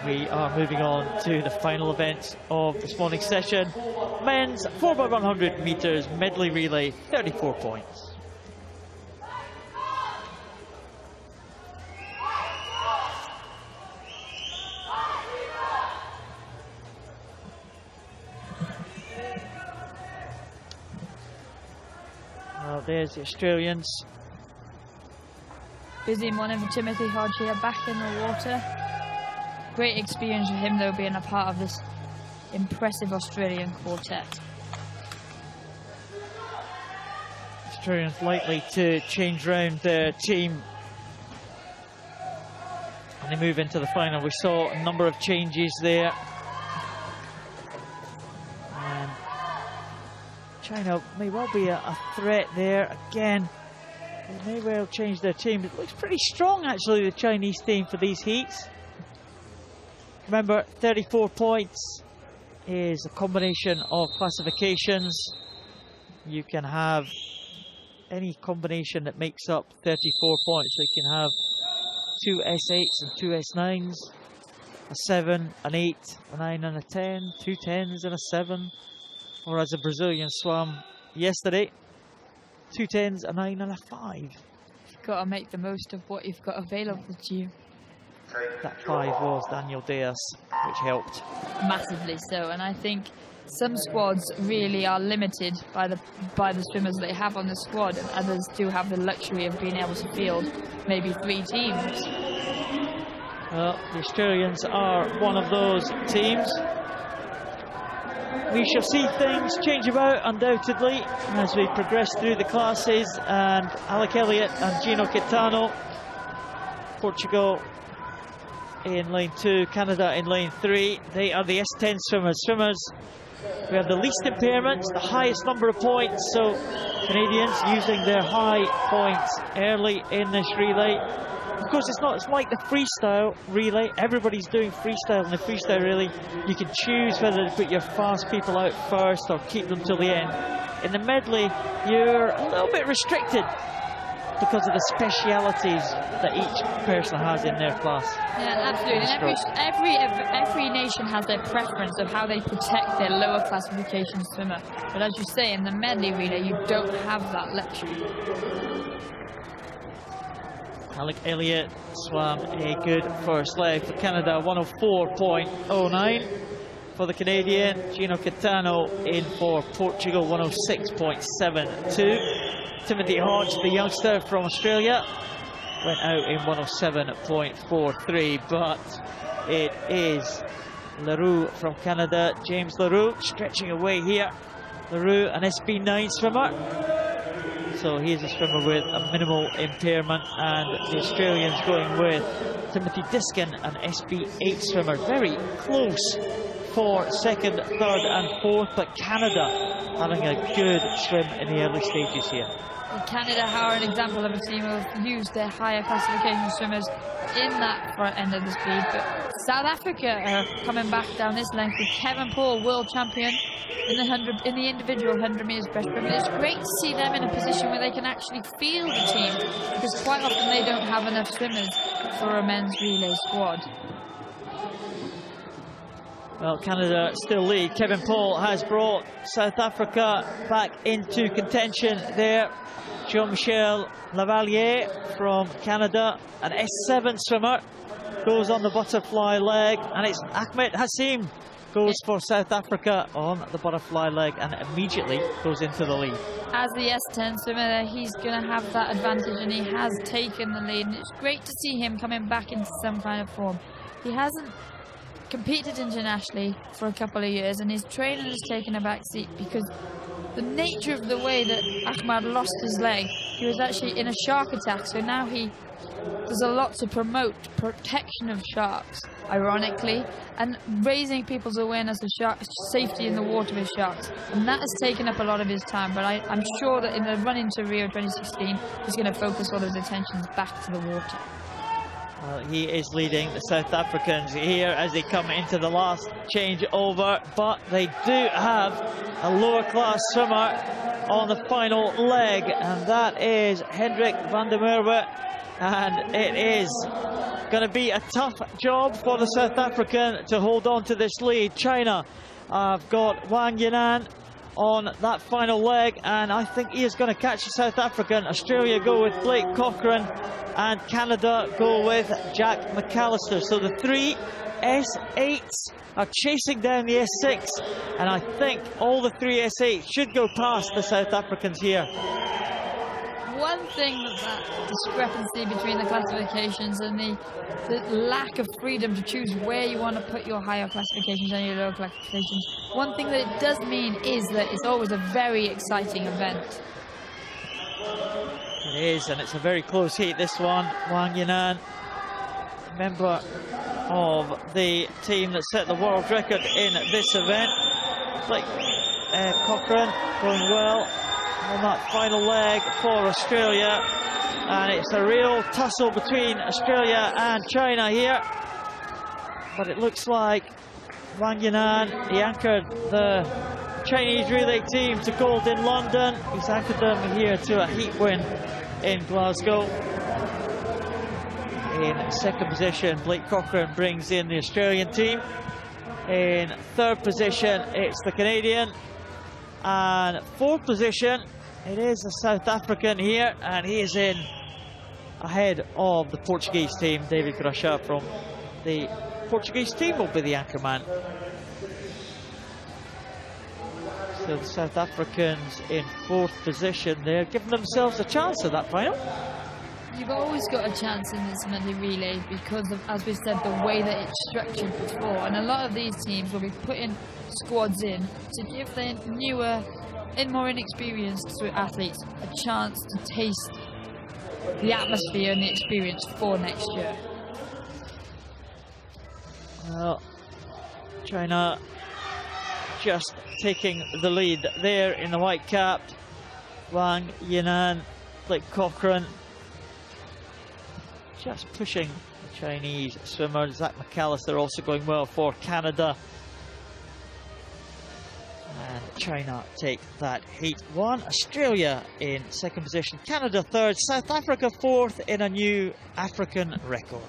We are moving on to the final events of this morning's session. Men's 4x100 metres medley relay, 34 points. Well, there's the Australians. Busy morning for Timothy Hodge here, back in the water. Great experience for him, though, being a part of this impressive Australian quartet. Australians likely to change round their team and they move into the final. We saw a number of changes there. And China may well be a threat there again. They may well change their team. It looks pretty strong, actually, the Chinese team for these heats. Remember, 34 points is a combination of classifications. You can have any combination that makes up 34 points. So you can have 2 S8s and 2 S9s, a 7, an 8, a 9 and a 10, 2 10s and a 7. Or as a Brazilian swam yesterday, 2 10s, a 9 and a 5. You've got to make the most of what you've got available to you. That 5 was Daniel Diaz, which helped. Massively so, and I think some squads really are limited by the swimmers they have on the squad, and others do have the luxury of being able to field maybe 3 teams. Well, the Australians are one of those teams. We shall see things change about, undoubtedly, as we progress through the classes. And Alec Elliott and Gino Quintano, Portugal in lane 2, Canada in lane 3. They are the S10 swimmers. We have the least impairments, the highest number of points. So Canadians using their high points early in this relay. Of course, it's like the freestyle relay. Everybody's doing freestyle in the freestyle relay. You can choose whether to put your fast people out first or keep them till the end. In the medley, you're a little bit restricted because of the specialities that each person has in their class. Yeah, absolutely. And every nation has their preference of how they protect their lower classification swimmer. But as you say, in the medley relay, you don't have that luxury. Alec Elliott swam a good first leg for Canada, 104.09 for the Canadian. Gino Quintano in for Portugal, 106.72. Timothy Hodge, the youngster from Australia, went out in 107.43, but it is Leroux from Canada, James Leroux, stretching away here. Leroux, an SB9 swimmer. So he is a swimmer with a minimal impairment, and the Australians going with Timothy Diskin, an SB8 swimmer. Very close for second, third and fourth, but Canada having a good swim in the early stages here. Canada are an example of a team who have used their higher classification swimmers in that front end of the speed, but South Africa are coming back down this length with Kevin Paul, world champion in the individual 100 metres breaststroke. It's great to see them in a position where they can actually field the team, because quite often they don't have enough swimmers for a men's relay squad. Well, Canada still lead. Kevin Paul has brought South Africa back into contention there. Jean-Michel Lavalier from Canada, an S7 swimmer, goes on the butterfly leg, and it's Ahmed Hassim goes for South Africa on the butterfly leg and immediately goes into the lead. As the S10 swimmer, he's going to have that advantage, and he has taken the lead, and it's great to see him coming back into some kind of form. He hasn't competed internationally for a couple of years, and his training has taken a back seat because the nature of the way that Ahmad lost his leg, he was actually in a shark attack, so now there's a lot to promote protection of sharks, ironically, and raising people's awareness of sharks, safety in the water with sharks, and that has taken up a lot of his time. But I'm sure that in the run into Rio 2016, he's going to focus all his attentions back to the water. Well, he is leading the South Africans here as they come into the last change over, but they do have a lower class swimmer on the final leg, and that is Hendrik van der Merwe, and it is going to be a tough job for the South African to hold on to this lead. China have got Wang Yinan on that final leg, and I think he is going to catch the South African. Australia go with Blake Cochrane, and Canada go with Jack McAllister. So the three S8s are chasing down the S6, and I think all the three S8s should go past the South Africans here. One thing that discrepancy between the classifications and the lack of freedom to choose where you want to put your higher classifications and your lower classifications, one thing that it does mean is that it's always a very exciting event. It is, and it's a very close heat, this one. Wang Yinan, member of the team that set the world record in this event. Blake Cochrane going well on that final leg for Australia, and it's a real tussle between Australia and China here, but it looks like Wang Yinan, he anchored the Chinese relay team to gold in London. He's anchored them here to a heat win in Glasgow. In second position, Blake Cochrane brings in the Australian team. In third position, it's the Canadian. And fourth position, it is the South African here, and he is in ahead of the Portuguese team. David Graxa from the Portuguese team will be the anchor man. So the South Africans in fourth position there, giving themselves a chance at that final. You've always got a chance in this medley relay because of, as we said, the way that it's structured before. And a lot of these teams will be putting squads in to give their newer and more inexperienced athletes a chance to taste the atmosphere and the experience for next year. Well, China just taking the lead there in the white cap. Wang Yinan, Blake Cochrane just pushing the Chinese swimmer. Zach McAllister also going well for Canada. And China take that heat one. Australia in second position, Canada third, South Africa fourth in a new African record.